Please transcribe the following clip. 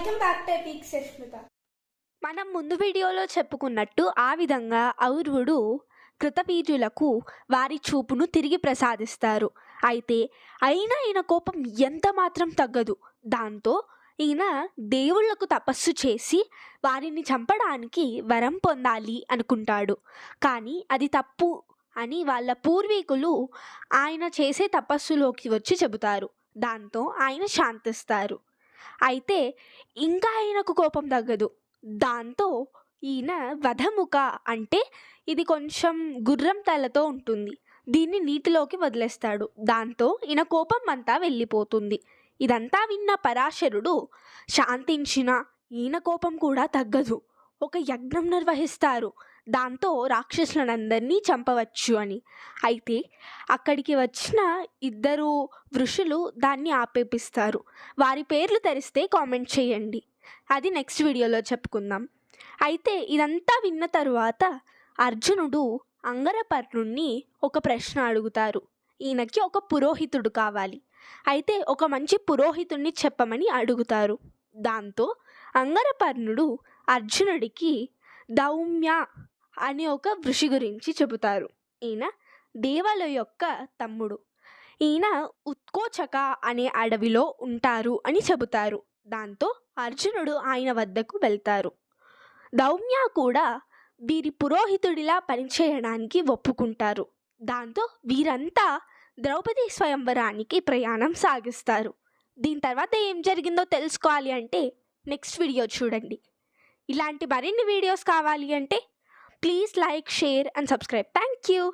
Welcome back to epic Sushmita. మనం ముందు వీడియోలో చెప్పుకున్నట్టు ఆ విధంగా ఔర్వుడు కృతబీజులకు వారి చూపును తిరిగి ప్రసాదిస్తారు. అయితే అయినా ఈయన కోపం ఎంత మాత్రం తగ్గదు. దాంతో ఈయన దేవుళ్లకు తపస్సు చేసి వారిని చంపడానికి వరం పొందాలి అనుకుంటాడు. కానీ అది తప్పు అని వాళ్ళ పూర్వీకులు ఆయన చేసే తపస్సులోకి వచ్చి చెబుతారు. దాంతో ఆయన శాంతిస్తారు. అయితే ఇంకా ఆయనకు కోపం తగ్గదు. దాంతో ఈయన వధముఖ అంటే ఇది కొంచెం గుర్రం తలతో ఉంటుంది. దీన్ని నీటిలోకి వదిలేస్తాడు. దాంతో ఈయన కోపం అంతా వెళ్ళిపోతుంది. ఇదంతా విన్న పరాశరుడు శాంతించిన ఈయన కోపం కూడా తగ్గదు. ఒక యజ్ఞం నిర్వహిస్తారు. దాంతో రాక్షసులందరినీ చంపవచ్చు అని. అయితే అక్కడికి వచ్చిన ఇద్దరు ఋషులు దాన్ని ఆపేపిస్తారు. వారి పేర్లు తెలిస్తే కామెంట్ చేయండి. అది నెక్స్ట్ వీడియోలో చెప్పుకుందాం. అయితే ఇదంతా విన్న తరువాత అర్జునుడు అంగరపర్ణుణ్ణి ఒక ప్రశ్న అడుగుతారు. ఈయనకి ఒక పురోహితుడు కావాలి. అయితే ఒక మంచి పురోహితుణ్ణి చెప్పమని అడుగుతారు. దాంతో అంగరపర్ణుడు అర్జునుడికి దౌమ్య అనే ఒక ఋషి గురించి చెబుతారు. ఈయన దేవల యొక్క తమ్ముడు. ఈయన ఉత్కోచక అనే అడవిలో ఉంటారు అని చెబుతారు. దాంతో అర్జునుడు ఆయన వద్దకు వెళ్తారు. దౌమ్య కూడా వీరి పురోహితుడిలా పనిచేయడానికి ఒప్పుకుంటారు. దాంతో వీరంతా ద్రౌపది స్వయంవరానికి ప్రయాణం సాగిస్తారు. దీని తర్వాత ఏం జరిగిందో తెలుసుకోవాలి అంటే నెక్స్ట్ వీడియో చూడండి. ఇలాంటి మరిన్ని వీడియోస్ కావాలి అంటే please like, share and subscribe. Thank you.